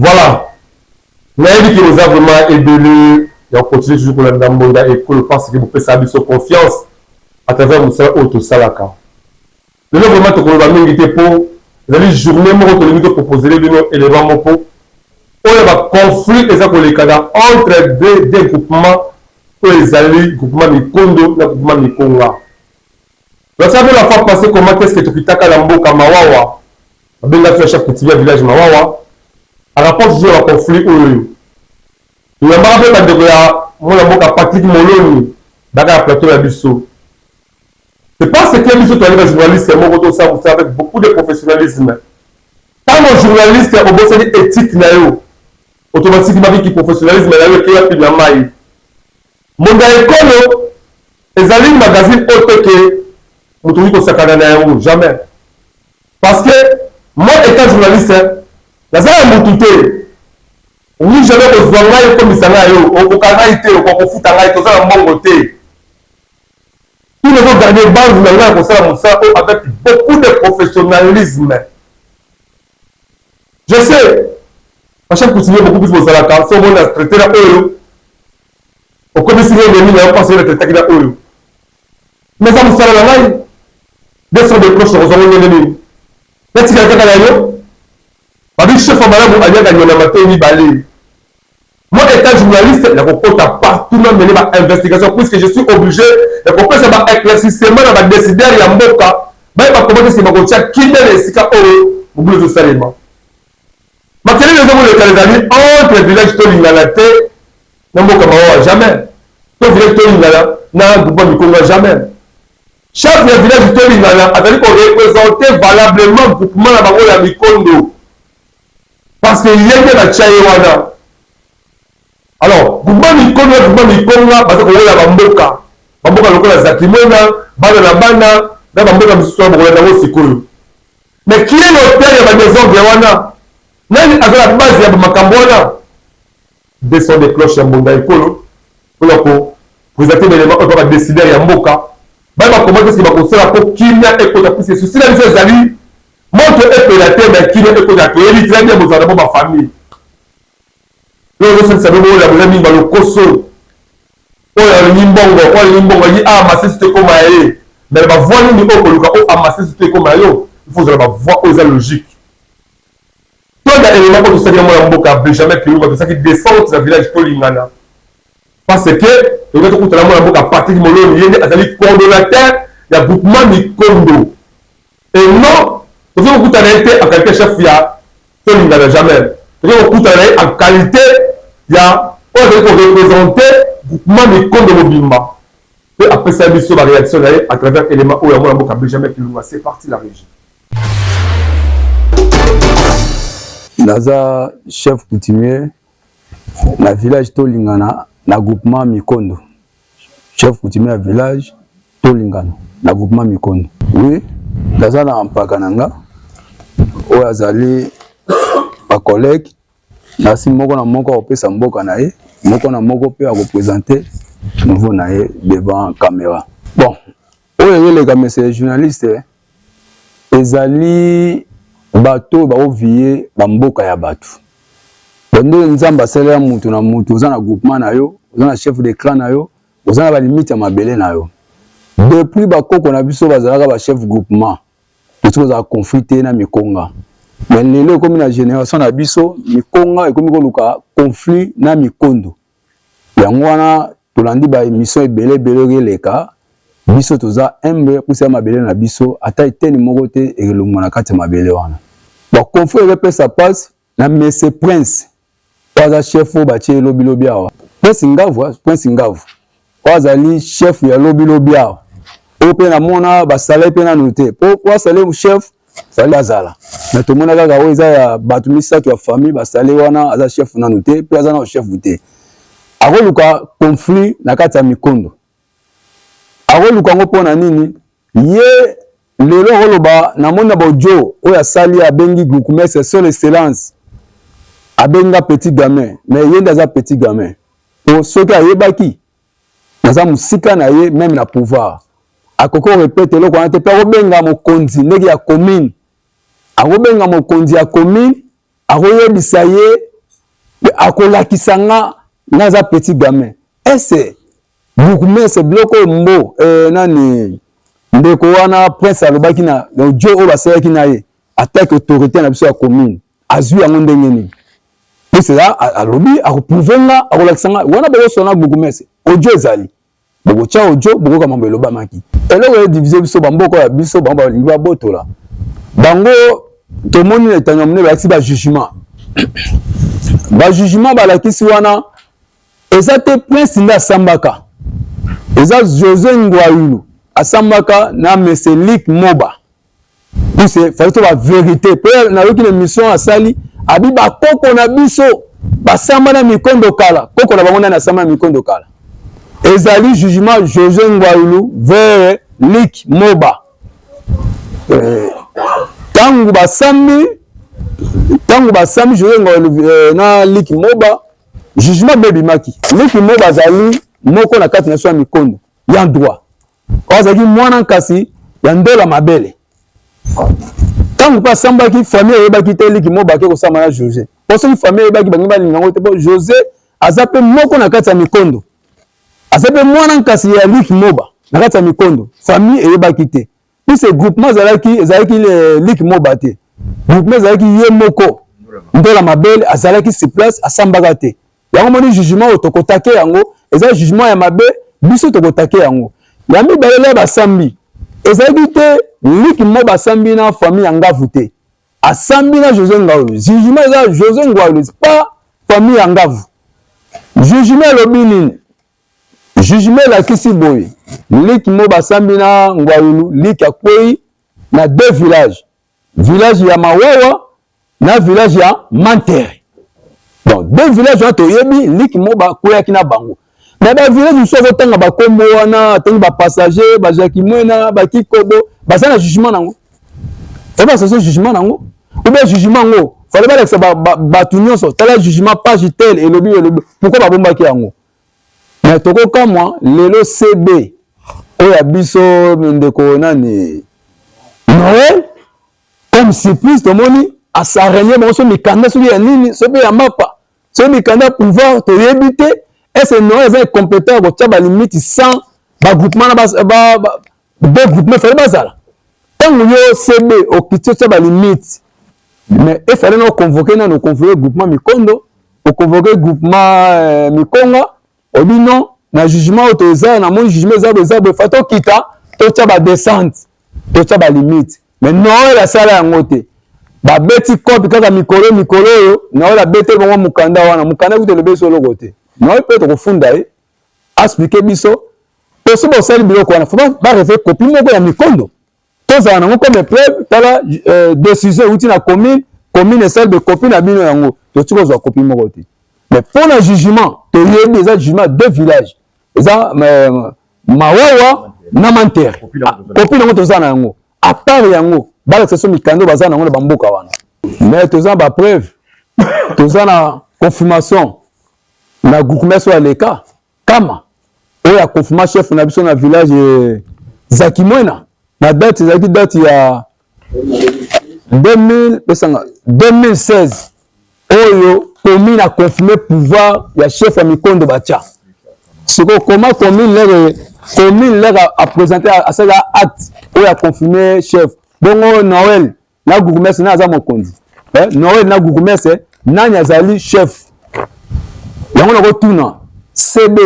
Voilà. Mais qui nous a vraiment aidé, et on continue toujours pour la Ndambonda et pour le pense que vous pouvez savoir sur confiance à travers le auto salaka. Le nom vraiment que vous avez invité pour les journées moi que vous proposer les éléments pour on a conflit entre deux groupements pour les alliés groupement Mikondo et groupement Mikonga. Vous savez la fois passée comment est-ce que tu as la mboka Mawawa, ben la chef coutumier village Mawawa. À rapport sur le conflit il y a pas de Patrick Moloni dans le plateau de Bisso. C'est parce que Bisso est un journaliste avec beaucoup de professionnalisme. Quand un journaliste est au bout de l'éthique, automatiquement il y a professionnalisme qui est la maille. Mon école, les alliés magazine autre que vous jamais. Parce que moi étant journaliste, la salle est moutouté. Oui, je vais vous voir comme ça là, au Canada, au foot à l'aïe, tout ça en bon côté. Tous les autres derniers bancs, vous avez un ça avec beaucoup de professionnalisme. Je sais, à chaque coup, beaucoup plus de ça là, si on a traité la eau, au commissariat de l'île, on a pensé à traiter la eau. Mais ça, vous savez la maille, descend des cloches, on a l'ennemi. Là, tu as quelqu'un à l'eau. Chef Madame a gagné la matin. Moi, étant journaliste, je ne partout mener ma investigation puisque je suis obligé de comprendre ça éclaircissement dans ma décider il y a un boka. Mais comment est-ce que je vais qui est le sika au bout de ça élément. Ma quelle est les amis entre le village de Lingalate, non boka jamais. Le village de Lingala, non Gouba Mikonga jamais. Chef du village de Lingala a dit qu'on représentait valablement le groupement de la Mikondo. Parce qu'il y a de la Tchaïwana. Alors, Gouba Mikonga, parce qu'on a la Bamboka. Bamboka lokola Zakimona, Bana la Bana, na Bamboka Missouwa Bokola Namo Sikoyo. Mais qui est l'auteur de la maison de Wana? Même avec la base de Makambona, descend des cloches à Mbonda et Polo, pour présenter l'élément, on va décider à Mboka. Bah, comment est-ce qu'il va construire la peau qui n'a pas écouté plus ceci? La mission Zali, montre et la terre, mais qui n'a pas écouté, il est très bien, vous avez ma famille. Là, je sais que la mis dans le Koso. Oh, le Nimbongo, oh, le Nimbongo, il dit, ah, ma c'est comme aïe. Mais la voix, il dit, oh, ah, ma c'est comme aïe. Il faut que la voix aux logique. Toi, il y a un élément comme ça, il jamais plus haut, ça qui descend dans le village de Lingana. Parce que, il y a tout le monde à partir du moment où il y a des coordonnateurs, il y a groupement Mikondo. Et non, il y a beaucoup de qualité à qualité chef, il y a tout Lingana jamais. Il y a beaucoup de en qualité, il y a représenté groupement Mikondo Mobimba. Et après ça, il y a une réaction à travers l'élément où il y a un peu jamais plus haut, c'est parti la régie. Naza chef coutumier na village Tolingana na groupement Mikondo. Chef coutumier à village Tolingana na groupement Mikondo. Oui, naza na mpakananga o azali ba collègue na si moko na moko opesa mboka na ye, moko na moko pe a représenter nouveau na ye devant caméra. Bon, o les gars c'est journaliste ezali bato ba ovier ba mboka ya bato. Bando nzamba sala mutu na mutu oza na groupement na yo, oza na chef de clan na yo, oza na ba limite ya mabele na yo. Depuis ba koko na biso bazalaka ba chef groupement. Tout ça conflit na Mikonga. Mais lelo comme na génération na biso, Mikonga e komi ko luka conflit na Mikondo. Yango wana tolandi ba émission ebele leka. Biso toza embe kusa mabele na biso ata eteni moko te ekelumana kati mabele wana. Ba conflit repe sa passe na Messe Prince. Waza chef ba tie lobi awa. Prince Ngavu. Waza li chef ya lobi awa. Ope na mona ba salaire pe na noté. Pour salaire chef fallait azala. Mais tout mona kaka oza ya batu misato ya famille ba salaire wana aza chef na noté, pe aza na chef voté. akoluka conflit na kati ya mikondo akoluka ngo pona nini ye lelo koloba na mona bojo oyo asali abengi Goukoumès son excellence abenga petit gamin mais ye ndaza petit gamin to soki ayebaki naza musika na ye même na pouvoir akoko répète eloko wana te mpe akobenga mokonzi ndenge ya commune akobenga mokonzi ya commune akoyebisa ye akolakisa nga naza petit gamin ese Goukoumès biloko mbo nani ndeko wana prince alobaki na ojo oyo basalaki na ye attaque autorité na biso ya commune azwi yango ndenge nini c'est là alobi akoprouve nga akolakisa nga wana bokosona Goukoumès ojo ezali bokotya ojo bokoka mambo elobamaki eloko edivize biso bamboka ya biso bango balingi babotola bango tomoni na etanga monene balakisi bajugement balakisi wana eza te prince nde asambaka eza José Ngwayulu asambaka na Meselik Moba c'est fallait to ba vérité pe na yoki na mission asali abi ba koko na biso basamba na mikondo kala koko na bango na samba na mikondo kala ezali jugement José Ngwayulu vers Lik Moba tangu basambi José Ngwayulu na Lik Moba jugement bebi maki Lik Moba azali moko na kati na so ya mikondo ya droit ozaki mwana nkasi ya ndola mabele tangu pa sambaki famille eyebaki te Lik Moba ke kosamba na José posoki famille eyebaki bangi balinga ngo te po José aza pe moko na kati ya mikondo aza pe mwana nkasi ya Lik Moba na kati ya mikondo famille eyebaki te puis ce groupement ezalaki Lik Moba te groupement ezalaki ye moko ndola mabele azalaki sur place asambaka te yango moni jugement oyo tokotake yango eza jugement ya mabe biso tokotake yango ya mibale basambi ezalaki te Lik Moba asambi na famille ya Ngavu te asambi na José Ngwayulu jugement eza José Ngwayulu pas famille ya Ngavu jugement elobi nini jugement elakisi boye Lik Moba asambi na Ngwayulu Lik akwei na deux villages village ya Mawawa na village ya Mantere donc deux villages wana toyebi Lik Moba akweyaki na bango mais ba village mosusu azotanga bakombo wana atangi bapassager bajaki mwena bakikobo baza na jugement nango fo basaso jugement nango ou bien jugement ngo fallait balakisa bato nyonso tala jugement page tel elobi pourquoi babombaki yango mais tokokamwa lelo CB oyo ya biso ndeko nani Noël comme surprise tomoni asarenie bango so mikanda soki ya nini soki ya mapa soki mikanda pouvoir toyebi te est-ce que Noël est compétent pour tcha ba limite sans ba groupement na ba groupement fallait bazala tant yo CB au kitio tcha ba limite mais il fallait nous convoquer na nous convoquer groupement Mikondo au convoquer groupement Mikonga au dit non na jugement autorisé na mon jugement za fato kita to tcha ba descente to tcha ba limite mais Noël la sala yango te ba beti kopi kaka mikolo yo Noël la bete bongo mukanda wana mukanda kuto le beso loko te Noël peut kofunda expliquer biso to so bo sali biloko wana faut ba refaire copie moko ya Mikondo to za nango comme preuve tala décision uti na commune salle de copie na bino yango to tiko zo copie moko te mais pour le jugement to yebi eza jugement deux villages eza Mawawa na Mantere copie nango to za na yango à part yango bala so mikando baza nango na bamboka wana mais to za ba preuve to za na confirmation na Goukoumès wa leka kama oya confirma chef na biso na village Zakimwena na date ezaki date ya 2016 oyo commune a confirmé pouvoir ya chef ya Mikondo bacha siko comment commune a présenté à ça acte oyo a confirmé chef bongo Noël na Goukoumès na aza mokonzi Noël na Goukoumès nani azali chef yango na kotuna CB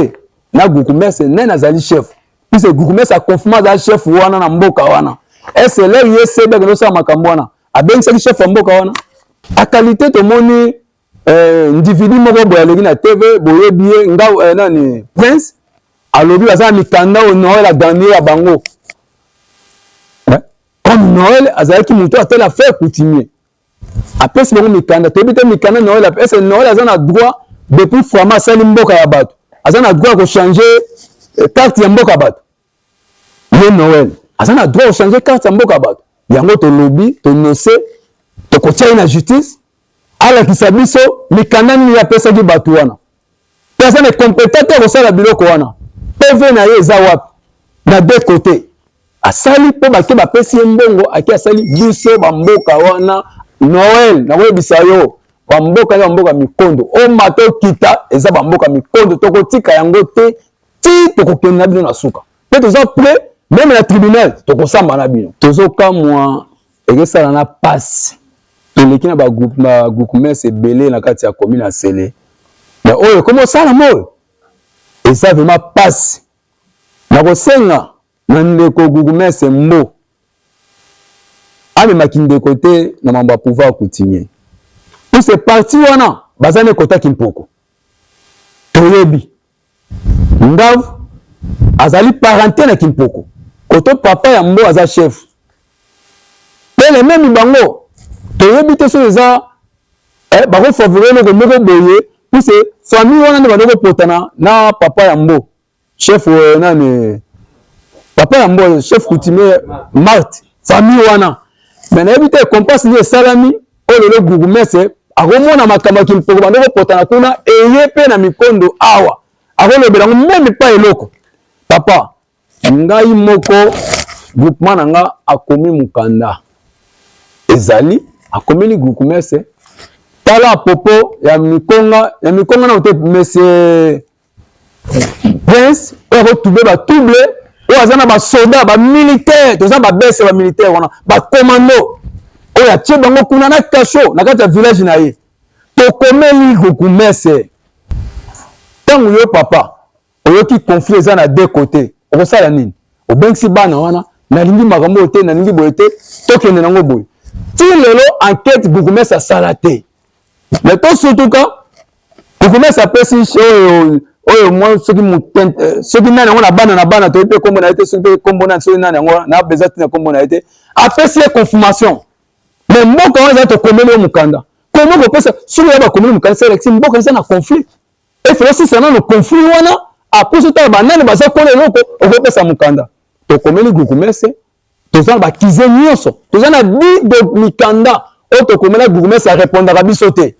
na Goukoumès nani azali chef puisque Goukoumès a confirmé azali chef wana na mboka wana est-ce que là ye CB que ça makambo wana abengisaki chef ya mboka wana a qualité tomoni individu moko boya leki na TV boyebi ye nga nani prince alobi baza mikanda o Noël a gagné ya bango comme Noël azalaki mutu atela faire coutumier apesi bango mikanda toyebi te mikanda Noël est-ce que Noël aza na droit depuis format asali mboka ya bato azana droit ko changer carte ya mboka bato ye Noël azana droit ko changer carte ya mboka bato yango to lobby to nose to ko tia na justice ala kisabiso mikandani ya pesa ki bato wana pesa ne compétent ko sala biloko wana PV na ye za wapi na deux côtés asali po bake bapesi mbongo aki asali biso bamboka wana Noël na webisa yo bamboka ya mboka mikondo o mato kita eza bamboka mikondo toko tika yango te ti toko kenda bino na suka pe toza prêt même na tribunal toko samba na bino tozo kamwa ekesala na passe toleki na ba groupement ebele na kati ya commune ya Sele na oyo komo sala moyo eza vraiment passe na kosenga na ndeko groupement Mbo amemaki ndeko te na mambo ya pouvoir coutumier pour ce parti wana bazane kota kimpoko toyebi Ndav azali parenté na kimpoko koto papa ya Mbo aza chef pele même bango toyebi te so eza bako favoriser ko moko boye pour ce famille wana ne bandoko potana na papa ya Mbo chef nani papa ya Mbo chef coutumier Marthe famille wana mais na yebi te compasse ni salami ololo gugumese akomona makambo kimpoko bandoko potana kuna eye pe na mikondo awa akolobela même pas eloko papa ngai moko groupement nanga akomi mukanda ezali akomeli gugumese tala popo ya mikonga na ote monsieur Prince oyo tube ba double oyo azana ba soldat ba militaire toza ba bese ba militaire wana ba commando oyo atie bango kuna na kasho na kati ya village na ye tokomeli gugumese tangu yo papa oyoki conflit eza na deux côtés okosala nini obengisi bana wana nalingi makambo te nalingi boye te tokende nango boye ti lelo enquête gugumese asala te mais to surtout ka gugumese apesi oyo mwa soki nani yango na bana toyebi pe kombo na ye te soki pe kombo nani soki nani yango na besoin tina kombo na ye te apesi ye confirmation mais mboka wana eza tokomeli yo mokanda komo kopesa soki ya bakomeli mokanda selexi mboka eza na conflit efelo sisa nano conflit wana apusu tala banani baza kona eloko okopesa mokanda tokomeli gugumese toza na bakize nyonso toza na bido mikanda oyo tokomela gugumese arépondaka biso te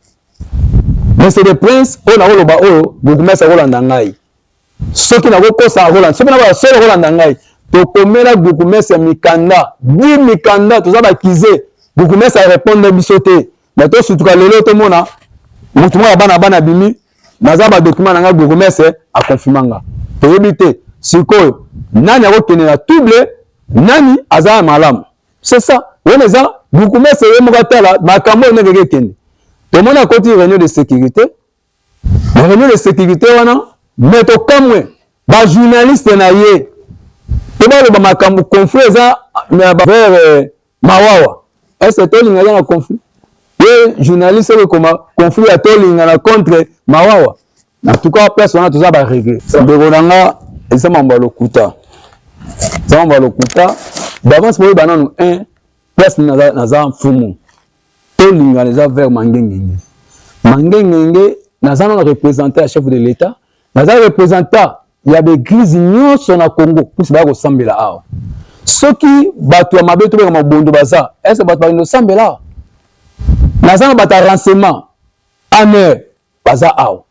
monsieur le prince oyo nakoloba oyo gugumese akolanda ngai soki nakokosa akolanda soki na basolo akolanda ngai tokomela gugumese mikanda bi mikanda toza bakize gugumese arépondre biso te mais tosutuka lelo tomona mutu moko ya bana bimi naza badocument na ngai gugumese akonfirmanga toyebi te sikoyo nani akokende na double nani aza malamu c'est ça wana eza gugumese ye moko atala makambo oyo ndenge ekende tomoni akoti réunion de sécurité na réunion de sécurité wana mais tokamwe bajournaliste na ye to baloba makambo conflit eza vers mawawa est-ce tolinga ya na conflit ye journaliste oyo koma conflit ya tolinga na contre mawawa en tout cas place wana toza ba regret ndeko nanga eza mambo ya lokuta d'avance pour banano un place naza mfumu tolinga eza vers mangengenge naza na représentant ya chef de l'état naza représentant ya l'église nyonso na Congo pour ba ko sambela awa soki bato ya mabe to ba mabondo baza est-ce bato ba no sambela naza na bata renseignement amer baza awa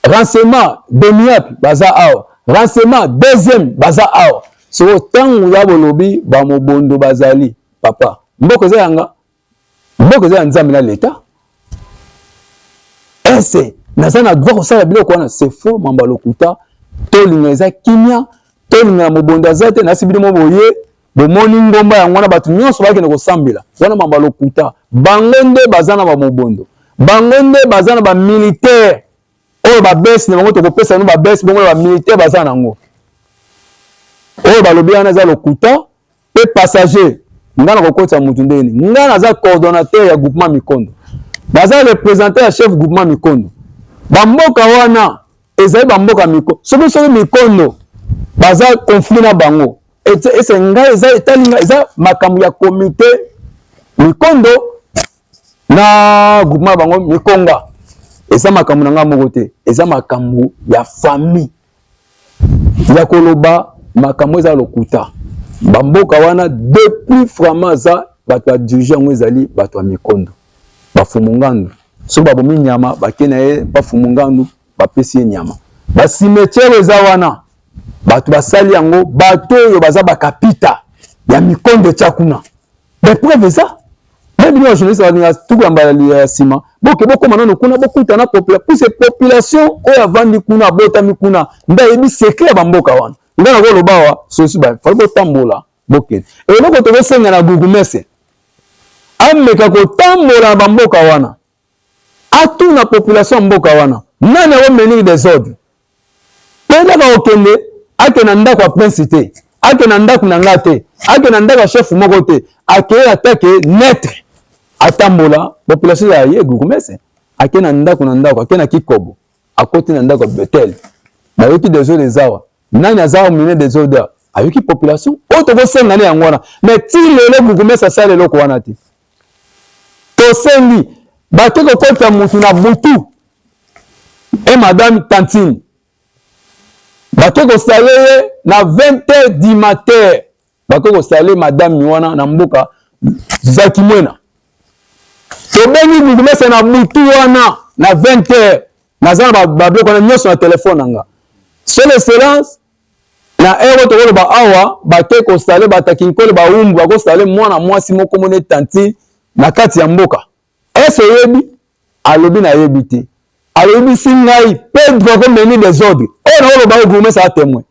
renseignement demiap baza awa renseignement deuxième baza awa so tangu ya bolobi ba mobondo bazali papa mboko za yanga mboko za nzambe na l'état ese naza na droit kosala biloko wana c'est faux mamba lokuta tolinga eza kimia tolinga na mobondo azate na sibili mo boye bomoni ngomba yango wana bato nyonso bakende kosambela wana mamba lokuta bango nde baza na ba mobondo bango nde baza na ba militaire oyo ba besi na bango tokopesa no ba besi bongo ba militaire baza nango oyo balobi wana eza lokuta pe passager ngana kokota mutu ndeni ngana aza coordonnateur ya groupement Mikondo baza représentant ya chef groupement Mikondo bamboka wana ezali bamboka Mikondo soki Mikondo baza conflit na bango ese ngai eza etalinga eza makambo ya comité Mikondo na groupement bango Mikonga eza makambo na nga moko te, eza makambo ya famille ya koloba makambo eza lokuta bamboka wana depuis vraiment za bato ya dirigeant ngo ezali bato ya mikondo bafumu ngandu so babomi nyama bakena ye bafumu ngandu bapesi ye nyama basimetiere eza wana bato basali yango bato oyo baza bakapita ya mikondo tya kuna bepreuve eza même les journalistes baninga tuku ya mbala ya nsima bokoma nano kuna bokutana population oyo avandi kuna abotami kuna nde ayebi sekre ya bamboka wana nga na koloba awa sosi fali botambola bokende eloko tokosenga na gurumese ameka kotambola na bamboka wana atuna population ya mboka wana nani akomenir desordre pendaka kokende ake na ndako ya prince te ake na ndako na nga te ake na ndako ya chef moko te akeye atake netre atambola population ya ye gurumese ake na ndako ake na kikobo akoti na ndako ya betel bayoki desordre ezawa nani aza mine desordre ayoki population oyo tokosenga ne yango wana mais ti lelo gurumese asala eloko wana te tosengi bake kokotisa mutu na butu e madame Tantine bake kosale ye na 20h du matin bake kosale madame wana na mboka Zaki Mwena tobengi gurumese na butu wana na 20h naza na babiloko wana nyonso na telefone nanga seul excellence na ero tokoloba awa bake kosale batakinkole baumbu bakosale mwana mwasi moko mone Tantine na kati ya mboka ese oyebi alobi na yebi te alobi si ngai Pedro akomeni desordre oyo na oloba oyo gurumese atémoin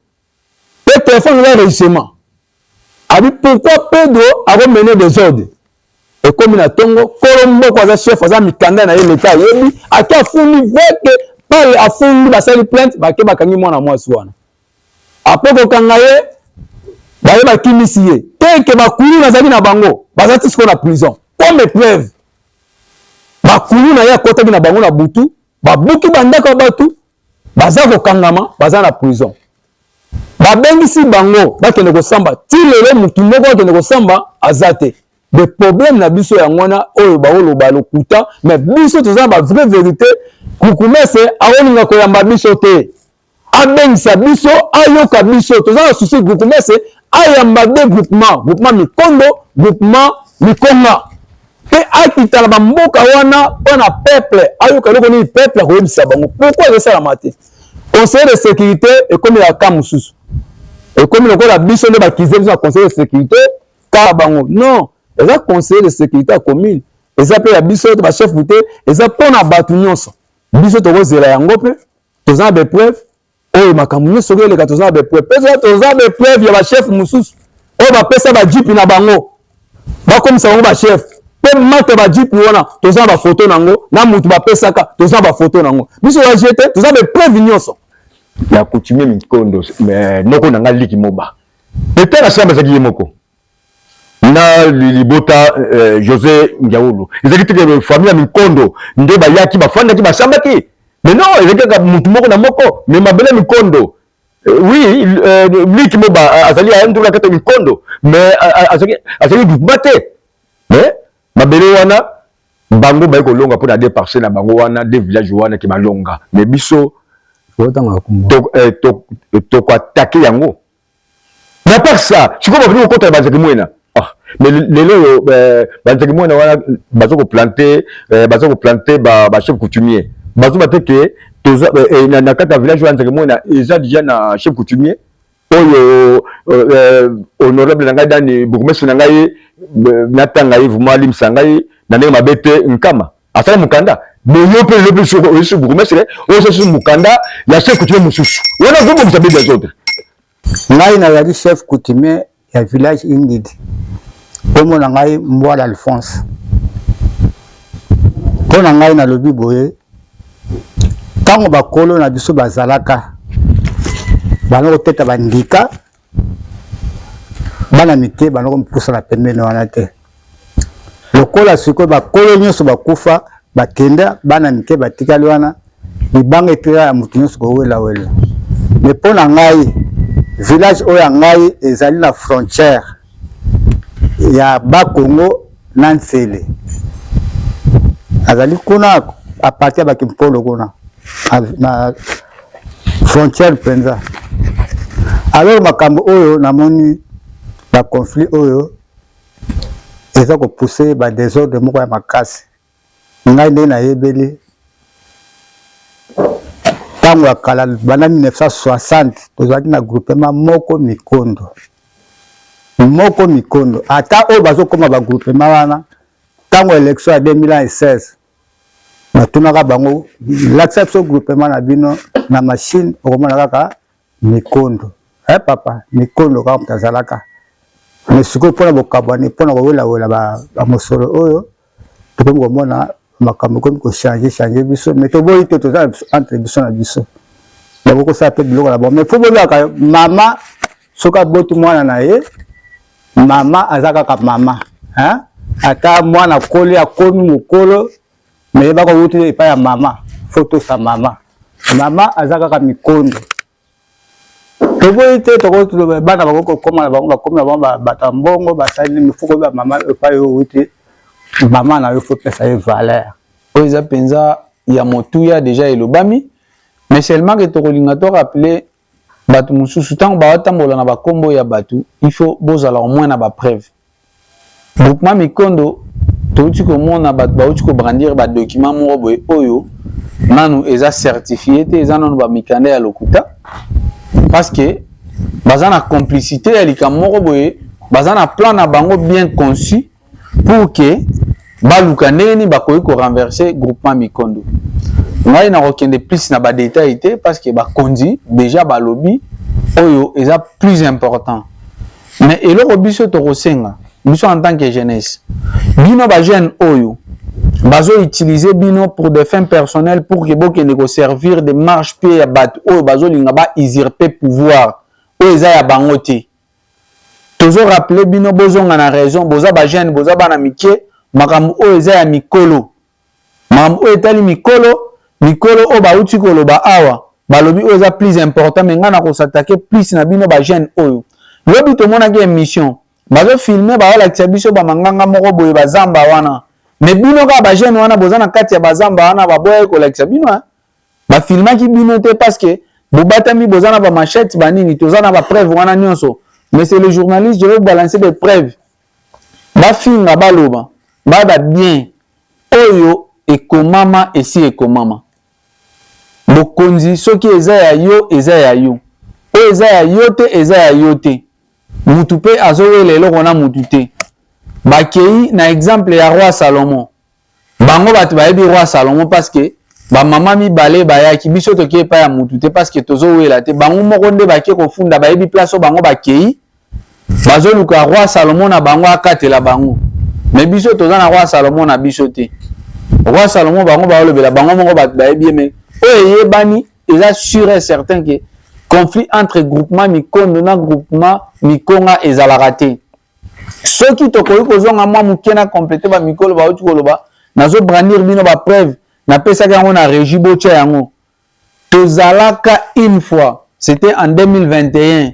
pe telefone eza enregistrement abi pourquoi Pedro akomeni desordre ekomi na tongo kolo mboko aza chef aza mikanda na ye leta ayebi ake afundi veke pale afundi basali plainte bake bakangi mwana mwasi wana apo kokanga ye baye bakimisi ye teke bakulu nazali na bango baza ti siko na prison comme preuve bakulu na ye akotaki na bango na butu babuki bandako ya bato baza kokangama baza na prison babengisi bango bakende kosamba ti lelo mutu moko akende kosamba aza te de problème na biso yango wana oyo baoloba lokuta mais biso toza na bavrai vérité gurumese aolinga koyamba biso te abengisa biso ayoka biso toza na susi gurumese ayamba de groupement mikondo groupement mikonga pe akita na bamboka wana mpona peuple ayoka eloko nini peuple akoyebisa bango pourquoi ezosalama te conseil de sécurité ekomi ya ka mosusu ekomi lokola biso nde bakize biso na conseil de sécurité kaka bango non eza conseil de sécurité ya commune eza mpe ya biso to bachef te eza mpona bato nyonso biso tokozela yango mpe toza na bepreuve oyo makambo nyonso soki eleka toza na bepreuve mpe toza bepreuve ya bachef mosusu oyo bapesa bajipi na bango bakomisa bango bachef mpe mate bajipi wana toza na bafoto nango na mutu bapesaka toza na bafoto nango biso bajete toza bepreuve nyonso ya coutumier mikondo noko na nga liki moba ete na samba ezaki ye moko na libota José Ndiaoulou ezaki teke famille ya mikondo nde bayaki bafandaki basambaki mais non ezaki kaka mutu moko na moko mais mabele mikondo oui liki moba azali ayenduka kata mikondo mais azali groupement te mais mabele wana bango baye kolonga mpona de parcelle na bango wana de village wana ki balonga mais biso tokoatake yango na part ça sikoyo baveni kokota Banzaki Mwena mais lelo Banzaki Mwena wana bazo koplante bachef coutumier bazoba te ke na kati ya village wana Banzaki Mwena eza déjà na chef coutumier oyo honorable na ngai dani bourgmestre na ngai natanga ye vraiment alimisa ngai na ndenge mabe te nkama asala mukanda boyo mpe lepe sur bourgmestre oyo sur mukanda ya chef coutumier mosusu wana vobo musabe des autres ngai nazali chef coutumier ya village Ingrid kombo na ngai Mbwala Alphonse mpo na ngai nalobi boye ntango bakolo na biso bazalaka bana koteta bandika bana mike bana kompusana pembeni wana te lokola sikoyo bakolo nyonso bakufa bakende bana mike batikali wana libanga etika ya mutu nyonso kowelawela me mpo na ngai village oyo ya ngai ezali na frontière ya Bakongo na Nsele azali kuna à partir de Kimpolo na frontière penza. Alors makambo oyo namoni ba conflit oyo eza ko pousser ba désordre moko ya makasi. Ngai nde na yebeli tango ya kala bana 1960 tozalaki na groupement moko Mikondo. Ata oyo bazokoma ba groupement wana tango élection ya 2016 batunaka bango l'acception groupement na bino na machine okomona kaka Mikondo. Papa Mikondo kaka mutazalaka mais sikoyo mpona bokabwane mpona kowela ba mosolo oyo tokomi komona makambo komi kochange biso mais toboyi te toza entre biso na biso bakokosala mpe biloko na bango mais fo boyaka mama soki aboti mwana na ye mama aza kaka mama ata mwana koli akomi mokolo mais bakowuti epai ya mama fo tosa mama aza kaka Mikondo. Toboyi te bana bakokoma na bango bakomi na bango bata mbongo basali mifuko ba mama epai oyo wuti mama na yo faut pesa ye valeur. Oza penza ya motuya déjà elobami mais seulement que tokolinga to rappeler batu mususu tango batambola na bakombo ya batu il faut bozala au moins na ba preuve. Groupement Mikondo touti komona batu bauti ko brandir ba document moko boye oyo nanu eza certifié te eza nanu ba mikanda ya lokuta parce que bazana complicité ya likamoko boye bazana plan na bango bien conçu pour que baluka ndeni bakoki ko renverser groupement Mikondo. Ngai na kokende plus na ba détail te parce que bakonzi déjà balobi oyo eza plus important. Mais eloko biso to kosenga biso en tant que jeunesse bino ba jeune oyo bazo utiliser bino pour des fins personnelles pour que bokende ko servir de marche-pied ya bat oyo bazo linga ba usurper pouvoir oyo eza ya bango te. Tozo rappeler bino bozonga na raison boza ba jeune boza bana mike makambo oyo eza ya mikolo makambo oyo etali mikolo oyo bauti koloba awa balobi oyo eza plus important mais nga na kosatake plus na bino ba jeune oyo lobi tomonaki émission bazo filmer baolakisa biso bamanganga moko boye bazamba wana mais bino kaka ba jeune wana boza na kati ya bazamba wana baboya kolakisa bino bafilmaki bino te parce que bobatami boza na bamachette banini toza na bapreuve wana nyonso mais c'est le journaliste je vais balancer des preuves bafinga baloba baba bien oyo ekomama esi ekomama bokonzi soki eza ya yo oyo eza ya yo te mutu pe azowela eloko na mutu te bakei na exemple ya roi Salomon bango batu bayebi roi Salomon parce que ba mama mibale bayaki biso toki epai ya mutu te parce que tozowela te bango moko nde bake kofunda bayebi place o bango bakei bazoluka roi Salomon na bango akatela bango mais biso toza na roi Salomon na biso te roi Salomon bango baolobela bango moko batu bayebi mais oyo yebani eza sûr et certain que conflit entre groupement Mikondo na groupement Mikonga ezalaka te soki tokoki kozonga mwa moke na compléter ba mikolo bauti koloba nazo brandir bino ba preuve na pesaka yango na régie botia yango tozalaka une fois c'était en 2021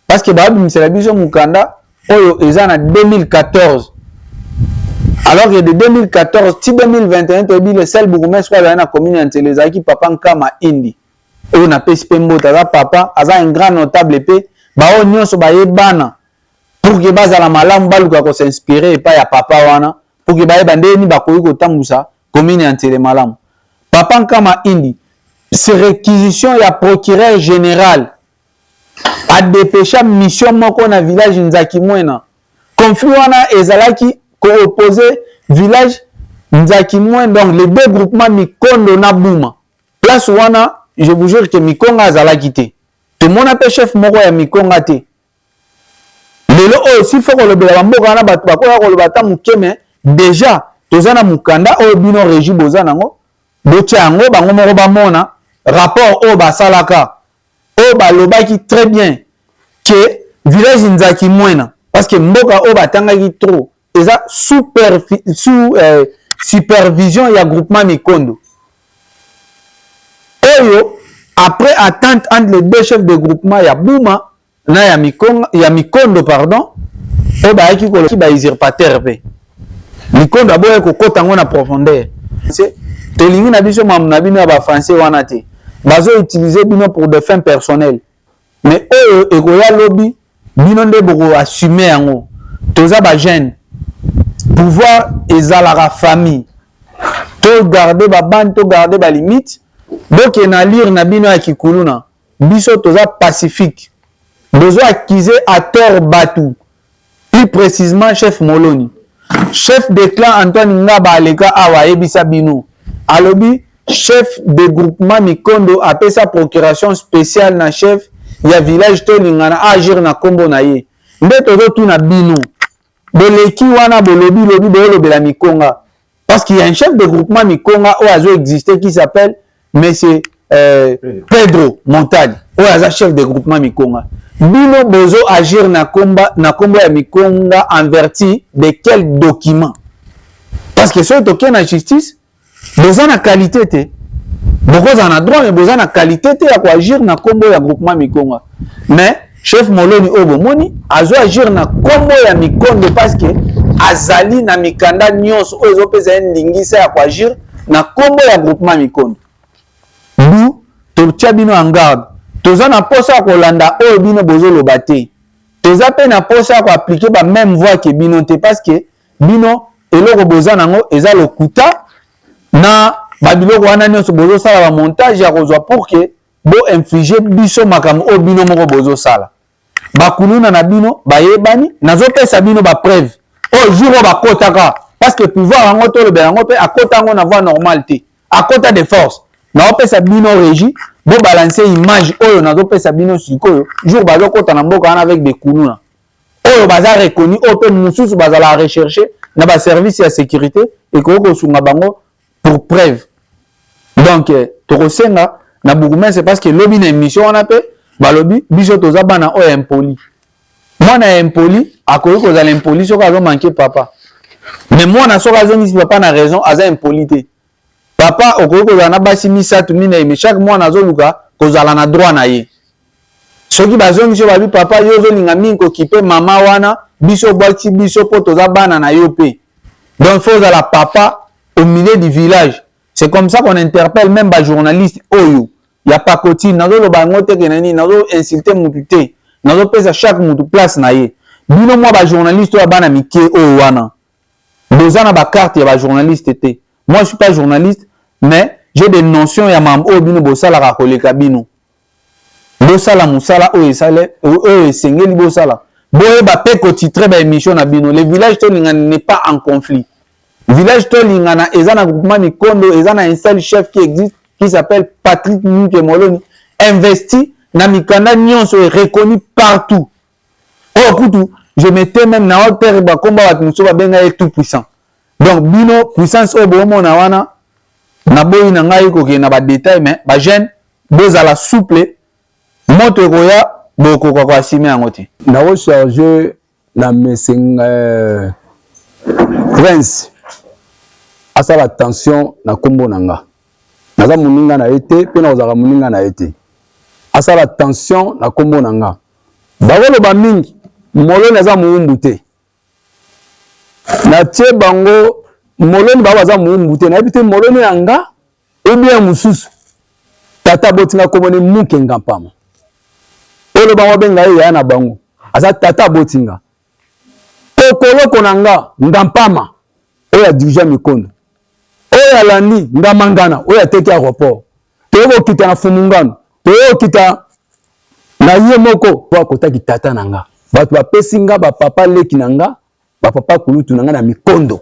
parce que babimisela biso mukanda oyo eza na 2014 alors que de 2014 ti 2021 toyebi le seul bourgmestre oyo azali na commune ya Ntsele ezalaki papa Nkama Indi oyo napesi mpe mbote aza papa aza un grand notable mpe baoyo nyonso bayebana pour que bazala malamu baluka kosinspire epai ya papa wana pour que bayeba ndeni bakoki kotambusa commune ya Ntsele malamu papa Nkama Indi c'est réquisition ya procureur général adépêcha mission moko na village Nzaki Mwena conflit wana ezalaki opposé village Nzaki Mwena donc les deux groupements Mikondo na Buma place wana je vous jure que Mikonga azalaki te tout le monde a chef moko ya Mikonga te lelo aussi faut kolobela bamboka na batu bakoya koloba ta mukeme déjà tozana mukanda oyo bino régie bozana ngo botia yango bango moko bamona rapport oyo basalaka oyo balobaki très bien que village Nzaki Mwena parce que mboka oyo batangaki trop eza sous supervision ya groupement Mikondo oyo après attente entre les deux chefs de groupement ya Buma na ya Mikondo pardon oyo bayaki koloki ba usurpateur pe Mikondo aboye kokota ngo na profondeur c'est tolingi na biso mamu na bino ya ba français wana te bazo utiliser bino pour des fins personnelles mais oyo ekoya lobi bino nde boko assumer yango toza ba jeune pouvoir ezalaka famille to garder ba bande to garder ba limite donc na lire na bino ya kikuluna biso toza pacifique besoin accuser à tort batu plus précisément chef Moloni chef de clan Antoine Ngaba aleka awa ebisa bino alobi chef de groupement Mikondo appelle sa procuration spéciale na chef ya village to lingana agir na kombo na ye nde tozo tuna bino boleki wana bolobi lobi bolobela Mikonga parce qu'il y a un chef de groupement Mikonga où azo existé qui s'appelle monsieur Pedro Montali où aza chef de groupement Mikonga bino bozo agir na kombo ya Mikonga en vertu de quel document parce que ce token na justice besoin na qualité te bokoza na droit mais besoin na qualité te ya ko agir na kombo ya groupement Mikonga mais chef Moloni obomoni azo agir na kombo ya Mikondo parce que azali na mikanda nyonso ozo pesa ndingisa ya ko agir na kombo ya groupement Mikondo nous to tia bino en garde toza na posa ko landa oyo bino bozoloba te toza pe na posa ko appliquer ba même voie que bino te parce que bino eloko boza nango eza lokuta na babiloko wana nyonso bozo sala ba montage ya kozwa pour que bo infliger biso makambo o bino moko bozo sala bakuluna na bino bayebani nazo pesa bino ba preuve o jour ba kotaka parce que pouvoir yango to le belango pe akota yango na voie normalité akota de force na pesa bino régie bo balancer image oyo nazo pesa bino sikoyo jour bazo kota na mboka wana avec des kuluna oyo baza reconnu o pe mususu bazala rechercher na ba service ya sécurité et ko sunga bango pour preuve donc tokosenga na bourgmestre c'est parce que lobi na émission on appelle balobi biso toza bana o impoli mwana impoli akoki kozala impoli soki azo manquer papa mais mwana soki azongisi papa na raison aza impoli te papa okoki kozala na basi misato minei mais chaque mwana azoluka kozala na droit na ye soki bazongisi babi papa yo ozolinga mingi kokipe mama wana biso bwaki biso po toza bana na yo pe donc faut ozala papa au milieu du village. C'est comme ça qu'on interpelle même les journalistes. Oyo, il n'y a pas côté. Nous avons insulté mon puté. Nous avons fait chaque mot place naïe. Bino moi les journalistes ou bana mike oyo wana. Besoin na ba carte ya ba journaliste était. Moi je suis pas journaliste mais j'ai des notions ya mam o bino bosala ka koleka bino. Bosala musala o esale o esengeli bosala. Boye ba pe ko titre ba émission na bino. Le village to n'est pas en conflit. Village Tolingana, il y a un groupement Mikondo, il y a un seul chef qui existe, qui s'appelle Patrick Moloni, investi, na Mikanda Nyonso est reconnu partout. Oh, coutou, je mettais même dans le terre, combat avec Mousso Babenga est tout puissant. Donc, bino, puissance au bon moment, na boy na ngai ko na ba détail, mais ba jeune, deux à la souple, montre koya, boko ko assumer angote. Na recharger na messing Prince. Asala attention na kombo nanga naza muninga na été pe na ozaka muninga na été asala attention na kombo nanga bawolo ba mingi Moloni aza muumbu te na tie bango Moloni ba aza muumbu te na ebite Moloni nanga ou bien mususu tata botinga kombo ne mukenga pama olo bango benga ya na bango asa tata botinga okoloko nanga ngampama oya dirigeant Mikondo oya landi ngamangana oya teki aéroport toyo kita na fumungano toyo kita na ye moko po kotaki tata nanga bato bapesinga ba papa leki nanga ba papa kulutu nanga na Mikondo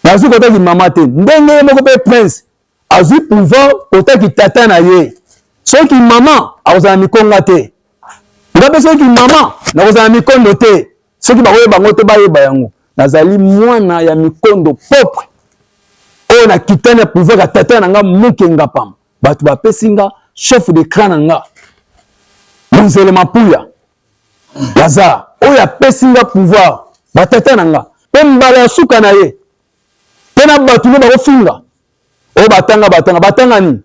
nazu kotaki mama te ndenge moko pe prince azu pouvoir kotaki tata na ye soki mama akozala Mikonga te ngabe soki mama na kozala Mikondo te soki bakoye bango te bayeba yango nazali mwana ya Mikondo propre oyo na kitana pouvoir ya tata nanga mukenga pam bato bapesinga chef de clan nanga Munzele Mapuya Lazare oyo apesinga pouvoir batata nanga pe mbala ya suka na ye pe na bato ne bakofinga oyo batanga ni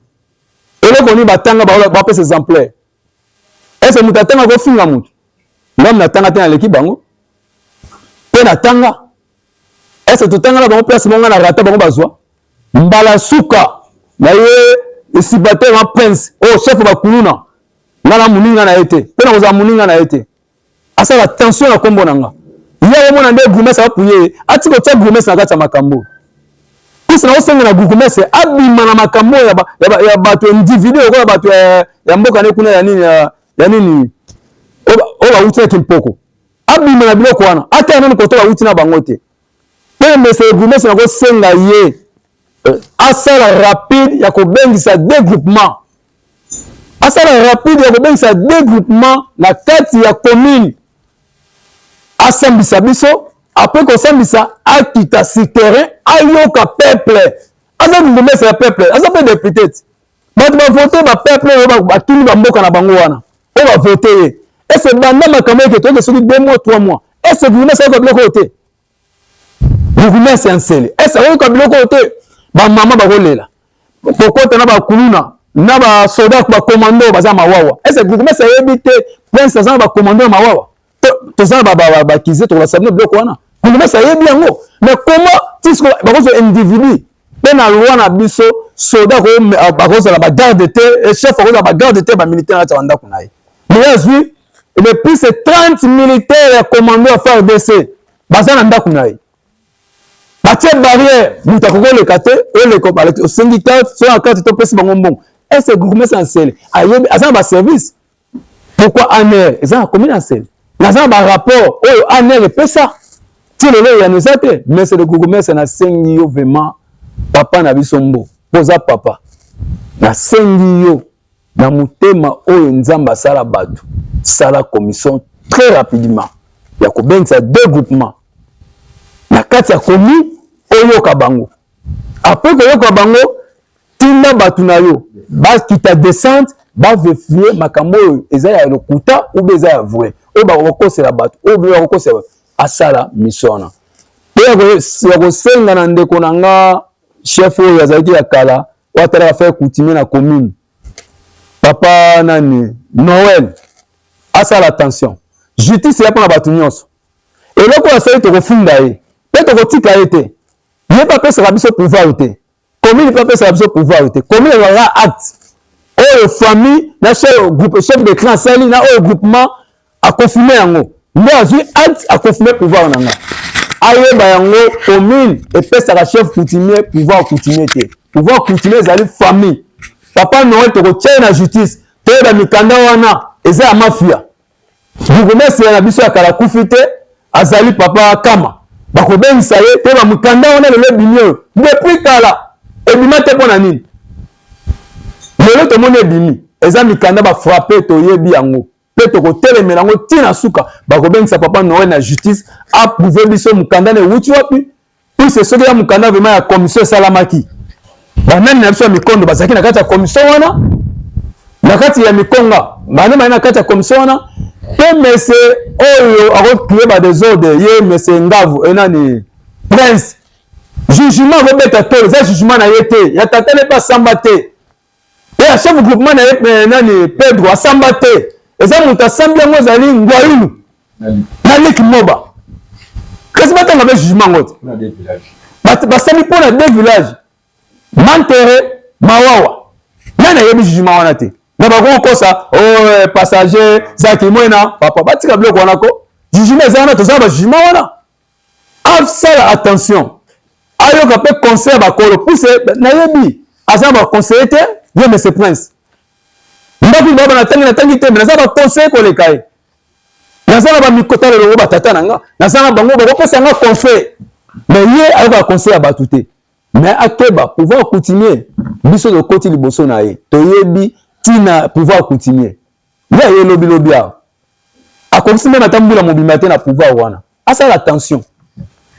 eloko ni batanga bapesa exemplaire ese mutu atanga kofinga mutu ngam natanga te na leki bango pe natanga ese totanga na bango place monga na rata bango bazwa mbala suka na ye sibater en prince oh chef ba kuluna ngana muninga na ete pena koza muninga na ete asa la tension na kombo nanga ye mona nde Gourmesse apuye atiko tsa Gourmesse na kata makambo pisa na osenga na Gourmesse abima na makambo ya bato individu ko bato ya mboka ne kuna ya nini oba uti kimpoko abima na biloko wana ata nani kotoba uti na bangote pe mese Gourmesse na ko senga ye asala rapide ya kobengisa dégroupement asala rapide ya kobengisa dégroupement na kati ya commune asambisa biso après kosambisa akita si terrain ayoka peuple asa Gourmesse ya peuple asa pe député bato bavote ba peuple oyo batuni bamboka na bango wana oyo bavote ye ese banda makambo eke toyoke soki 2 mois 3 mois ese Gourmesse ayoka biloko oyo te Gourmesse ya nsele ese ayoka biloko oyo te bamama bakolela kokota na bakuluna na basoda bakomando baza mawawa ese Gourmesse ayebi te prince aza na bakomando ya mawawa toza na bakize tokobasabine biloko wana Gourmesse ayebi yango mais comment tisko bakozwa individu mpe na loi na biso soda bakozala bagarde te chef akozala bagarde te bamilitaire na kati ya bandako na ye mais azwi le plus 30 militaire ya commando ya FARDC baza na ndako na ye batie barrière mutu akokoleka te oleka osengi carte so na carte topesi bango mbongo ese Gourmesse ya nsele ayebi aza na baservice pourquoi ANR eza na commune ya nsele naza na barapport oyo ANR epesa ti lelo ya eza te mais c'est le Gourmesse nasengi yo vraiment papa na biso mbo poza papa nasengi yo na motema oyo nzambe asala bato sala commission très rapidement ya kobengisa dégroupement na kati ya commune oyoka bango après koyoka bango tinda bato na yo bakita descente bavérifie makambo oyo eza ya lokuta ou bien eza ya vrai oyo bakokosela bato oyo bien bakokosela bato asala mission wana mpe ya kosenga na ndeko na nga chef oyo azalaki ya kala oyo atalaka faire coutumier na commune papa nani Noël asala attention justice ya mpona bato nyonso eloko oyo asali tokofunga ye mpe tokotika ye te ye mpe apesaka biso pouvoir te commune mpe apesaka biso pouvoir te commune ezalaka acte oyo famille na chef de clan asali na oyo groupement akonfirme yango nde azwi acte akonfirme pouvoir na nga ayeba yango commune epesaka chef coutumier pouvoir coutumier te pouvoir coutumier ezali famille papa Noël tokotia ye na justice toyeba mikanda wana eza ya mafia Gourmesse na biso ya kala kufi te azali papa kama bakobengisa ye te bamikanda wana lelo ebimi oyo depuis kala ebima te mpo na nini lelo tomoni ebimi eza mikanda bafrappe toyebi yango mpe tokotelemela yango ntina suka bakobengisa papa Noël na justice aprouve biso mokanda na ewuti wapi puse soki ya mokanda vraimen ya commission esalamaki banani na biso ya mikondo bazalaki na kati ya commission wana na kati ya mikonga bane baye na kati ya commission wana mpe mese oyo akokrie badesordre ye mese Ngavu enani prince jugement akobeta tolo eza jugement na ye te ya tata ne mpe asamba te pe ya chef groupement na ye nani Pedro asamba te eza moto asambi yango ezali ngwayulu na liki moba kasi batanga mpe jugement yango te basambi mpo na 2 villages Mantere mawawa nani ayebi jugement wana te na bakokosa passager zaki mwena papa batika biloko wana ko jugement eza wana tozala bajugement wana asala attention ayoka mpe conseil bakolo puse nayebi aza baconseiller te ye mese prince ndaki baba natangi te naza baconseiller koleka ye naza na bamikota lelo batata na nga naza na bango bakopesa nga conseil mais ye ayoka conseil ya bato te mais akeba pouvoir coutumier biso tokoti liboso na ye toyebi tina pouvoir coutumier ye aye lobilobi awa akokisi mpe natambula mobimba te na pouvoir wana asala attention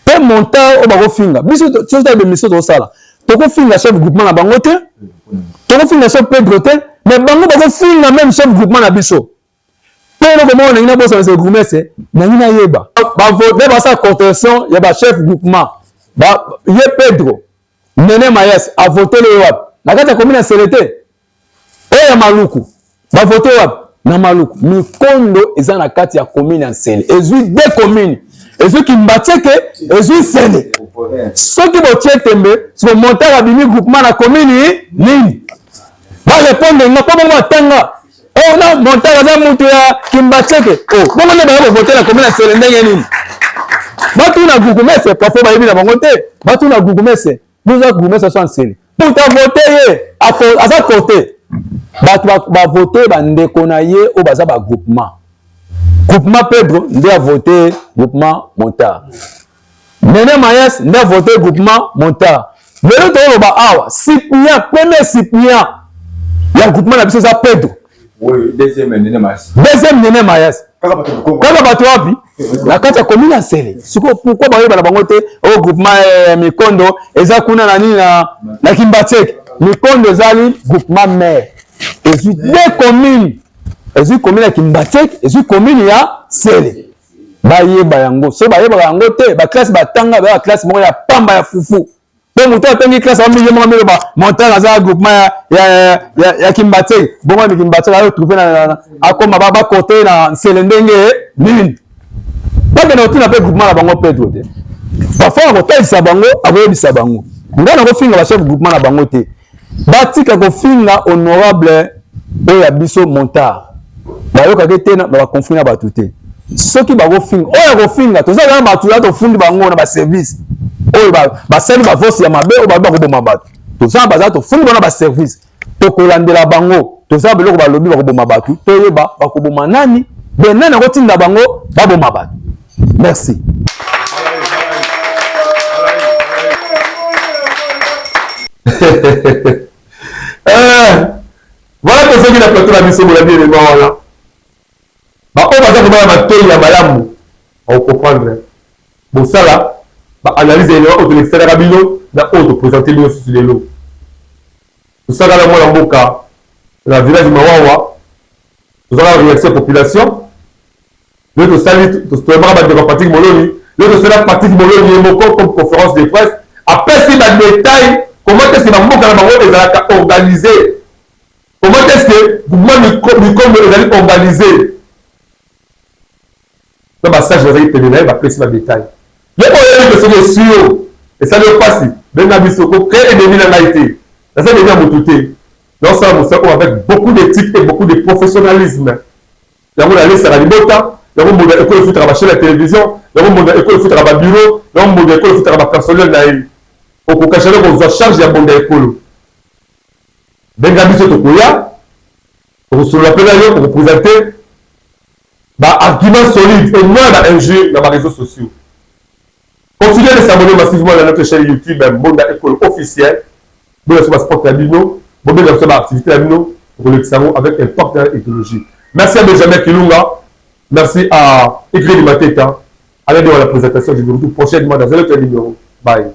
mpe montant oyo bakofinga biso soki bemission tokosala tokofinga chef groupement na bango te tokofinga chef Pedro te mais bango bakofinga même chef groupement na biso mpe eloko moko nangi nabosa mese Gourmesse nangi nayeba bavote basala contestation ya bachef groupement ye Pedro Nene Mayes avotele wapi na kati ya commune ya Selete oyo ya Maluku bavote wapi na Maluku mikondo eza na kati ya commune ya Nsele ezwi 2 communes ezo Kimbateke ezo sele soki botie tembe so montaire abimi groupement na commune nini ba répondre nga po bongo atanga oh na montaire aza mutu ya Kimbateke oh bongo ne ba voter na commune na sele ndenge nini batu na gugumese parfois ba yebi na bango te batu na gugumese nous a gugumese so ensele pour ta voter ye aza côté batu ba voter ba ndeko na ye o baza ba groupement Pedro nde a voté groupement Montard Nene Mayes nde a voté groupement Montard lelo to ba awa Cyprien premier Cyprien ya groupement na biso za Pedro oui deuxième Nene Mayes kaka bato wapi na kati ya commune ya Sele siko pourquoi ba yeba na bango te au groupement Mikondo eza kuna na nini na Kimbateke Mikondo ezali groupement maire ezu deux communes ezu commune ya Kimbateke ezu commune ya Sele bayeba yango so bayeba yango te ba classe batanga ba classe moko ya pamba ya fufu pe muto atangi classe ba milieu moko ba montagne za groupement ya Kimbateke bongo mi Kimbateke ayo trouver na akoma ba côté na Sele ndenge nini pas que nous pe groupement na bango Pedro te parfois ko taisa bango aboyebisa bango ngana ko finga ba chef groupement na bango te batika ko finga honorable oya biso Montard bayoka ke tena ba conflit na batu te soki ba ko finga oya ko finga to za ba batu ya to fundi bango na ba service oyo ba sali ba voice ya mabe o ba ko boma batu to za ba za to fundi bona ba service to ko landela bango to za beloko ba lobi ba ko boma batu to yeba ba ko boma nani be nani ko tinda bango ba boma batu. Merci. Voilà pour ceux qui n'ont pas la mission de la vie, les gens là. Bah, on va dire que ma tête ya malamu, on comprendre. Bon ça là, bah analyser les autres l'extérieur rabino, na autre présenter les sur les lots. Tout ça là moi dans mon cas, la village de Mawawa, nous allons relaxer la population. Le de salut, de pratique Moloni, le de cela pratique Moloni et Moko comme conférence de presse. Après, c'est dans le détail, comment est-ce que ma est organisé? Comment est-ce que moi, est organisé? Dans ma sage, je vais pénétrer, après, c'est dans le détail. Le problème, c'est que c'est sûr, et ça ne passe pas. Ben Nabisoko, créer des villes en Haïti. Ça, c'est déjà mon touté. Donc, ça, avec beaucoup d'éthique et beaucoup de professionnalisme. Il y a un aller, c'est la libota. Il y a un monde école de travailler la télévision, il y a un monde école de travailler bureau, il y a un monde école de travailler personnel. Au Kokachalo, on vous charge de monde école. Bengabi Sotokoya, pour se rappeler pour vous présenter, argument solide et moins d'injure dans les réseaux sociaux. Continuez de s'abonner massivement à notre chaîne YouTube, Monde école officielle. Vous avez sport Labino, vous avez activité Labino pour le salon avec un partenaire idéologique. Merci à Benjamin Kilunga. Merci à Écrit Mateta. Allez voir la présentation. Je vous retrouve prochainement dans un autre numéro. Bye.